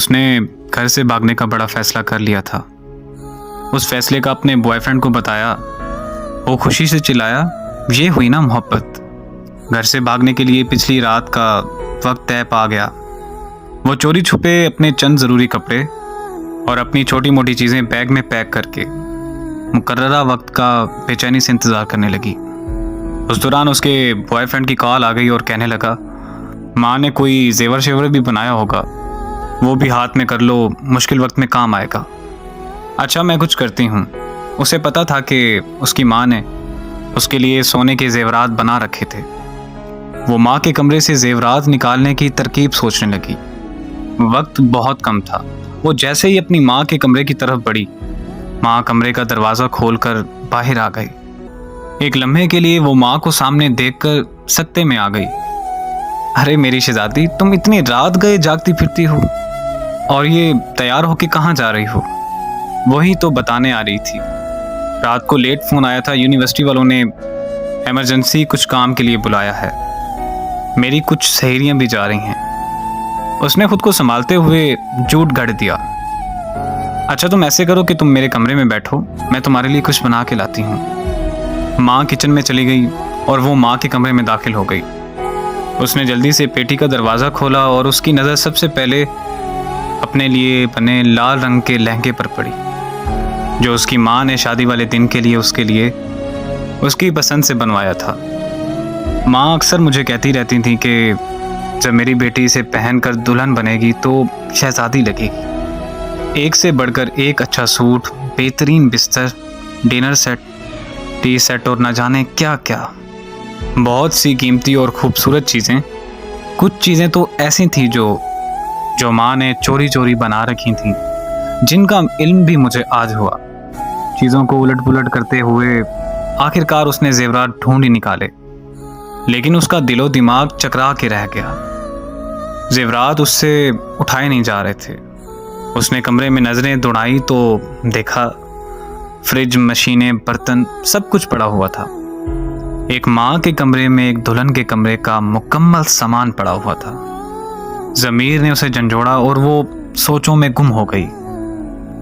اس نے گھر سے بھاگنے کا بڑا فیصلہ کر لیا تھا۔ اس فیصلے کا اپنے بوائے فرینڈ کو بتایا۔ وہ خوشی سے چلایا، یہ ہوئی نا محبت۔ گھر سے بھاگنے کے لیے پچھلی رات کا وقت طے پا گیا۔ وہ چوری چھپے اپنے چند ضروری کپڑے اور اپنی چھوٹی موٹی چیزیں بیگ میں پیک کر کے مقررہ وقت کا بے چینی سے انتظار کرنے لگی۔ اس دوران اس کے بوائے فرینڈ کی کال آ گئی اور کہنے لگا، ماں نے کوئی زیور شیور بھی بنایا ہوگا، وہ بھی ہاتھ میں کر لو، مشکل وقت میں کام آئے گا۔ اچھا میں کچھ کرتی ہوں۔ اسے پتا تھا کہ اس کی ماں نے اس کے لیے سونے کے زیورات بنا رکھے تھے۔ وہ ماں کے کمرے سے زیورات نکالنے کی ترکیب سوچنے لگی۔ وقت بہت کم تھا۔ وہ جیسے ہی اپنی ماں کے کمرے کی طرف بڑھی، ماں کمرے کا دروازہ کھول کر باہر آ گئی۔ ایک لمحے کے لیے وہ ماں کو سامنے دیکھ کر سکتے میں آ گئی۔ ارے میری شہزادی، تم اتنی رات گئے جاگتی پھرتی ہو، اور یہ تیار ہو کے کہاں جا رہی ہو؟ وہی تو بتانے آ رہی تھی، رات کو لیٹ فون آیا تھا، یونیورسٹی والوں نے ایمرجنسی کچھ کام کے لیے بلایا ہے، میری کچھ سہیلیاں بھی جا رہی ہیں۔ اس نے خود کو سنبھالتے ہوئے جھوٹ گھڑ دیا۔ اچھا تم ایسے کرو کہ تم میرے کمرے میں بیٹھو، میں تمہارے لیے کچھ بنا کے لاتی ہوں۔ ماں کچن میں چلی گئی اور وہ ماں کے کمرے میں داخل ہو گئی۔ اس نے جلدی سے پیٹی کا دروازہ کھولا اور اس کی نظر سب سے پہلے اپنے لیے بنے لال رنگ کے لہنگے پر پڑی، جو اس کی ماں نے شادی والے دن کے لیے اس کی پسند سے بنوایا تھا۔ ماں اکثر مجھے کہتی رہتی تھی کہ جب میری بیٹی اسے پہن کر دلہن بنے گی تو شہزادی لگے گی۔ ایک سے بڑھ کر ایک اچھا سوٹ، بہترین بستر، ڈنر سیٹ، ٹی سیٹ اور نہ جانے کیا کیا، بہت سی قیمتی اور خوبصورت چیزیں۔ کچھ چیزیں تو ایسی تھیں جو ماں نے چوری چوری بنا رکھی تھیں، جن کا علم بھی مجھے آج ہوا۔ چیزوں کو الٹ پلٹ کرتے ہوئے آخرکار اس نے زیورات ڈھونڈ ہی نکالے، لیکن اس کا دل و دماغ چکرا کے رہ گیا۔ زیورات اس سے اٹھائے نہیں جا رہے تھے۔ اس نے کمرے میں نظریں دوڑائی تو دیکھا فریج، مشینیں، برتن، سب کچھ پڑا ہوا تھا۔ ایک ماں کے کمرے میں ایک دلہن کے کمرے کا مکمل سامان پڑا ہوا تھا۔ ضمیر نے اسے جھنجھوڑا اور وہ سوچوں میں گم ہو گئی۔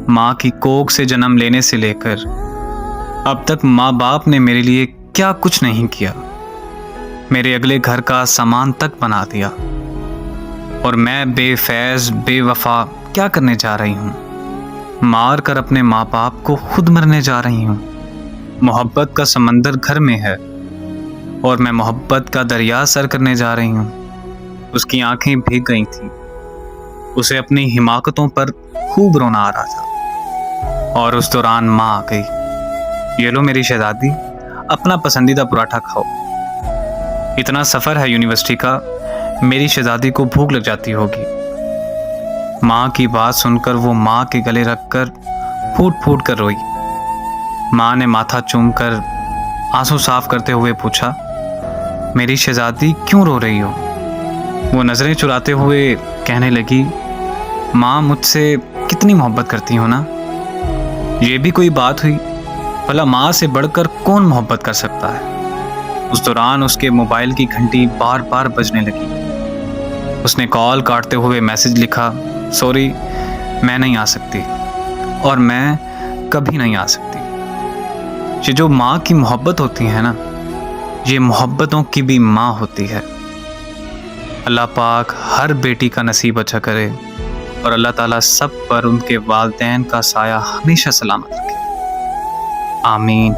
ماں کی کوکھ سے جنم لینے سے لے کر اب تک ماں باپ نے میرے لیے کیا کچھ نہیں کیا، میرے اگلے گھر کا سامان تک بنا دیا، اور میں بے فیض بے وفا کیا کرنے جا رہی ہوں؟ مار کر اپنے ماں باپ کو خود مرنے جا رہی ہوں۔ محبت کا سمندر گھر میں ہے اور میں محبت کا دریا سر کرنے جا رہی ہوں۔ اس کی آنکھیں بھیگ گئی تھیں، اسے اپنی حماقتوں پر خوب رونا آ رہا تھا، اور اس دوران ماں آ گئی۔ یہ لو میری شہزادی، اپنا پسندیدہ پراٹھا کھاؤ، اتنا سفر ہے یونیورسٹی کا، میری شہزادی کو بھوک لگ جاتی ہوگی۔ ماں کی بات سن کر وہ ماں کے گلے رکھ کر پھوٹ پھوٹ کر روئی۔ ماں نے ماتھا چوم کر آنسو صاف کرتے ہوئے پوچھا، میری شہزادی کیوں رو رہی ہو؟ وہ نظریں چراتے ہوئے کہنے لگی، ماں مجھ سے کتنی محبت کرتی ہو نا۔ یہ بھی کوئی بات ہوئی؟ بھلا ماں سے بڑھ کر کون محبت کر سکتا ہے؟ اس دوران اس کے موبائل کی گھنٹی بار بار بجنے لگی۔ اس نے کال کاٹتے ہوئے میسج لکھا، سوری میں نہیں آ سکتی، اور میں کبھی نہیں آ سکتی۔ یہ جو ماں کی محبت ہوتی ہے نا، یہ محبتوں کی بھی ماں ہوتی ہے۔ اللہ پاک ہر بیٹی کا نصیب اچھا کرے، اور اللہ تعالیٰ سب پر ان کے والدین کا سایہ ہمیشہ سلامت رکھے، آمین۔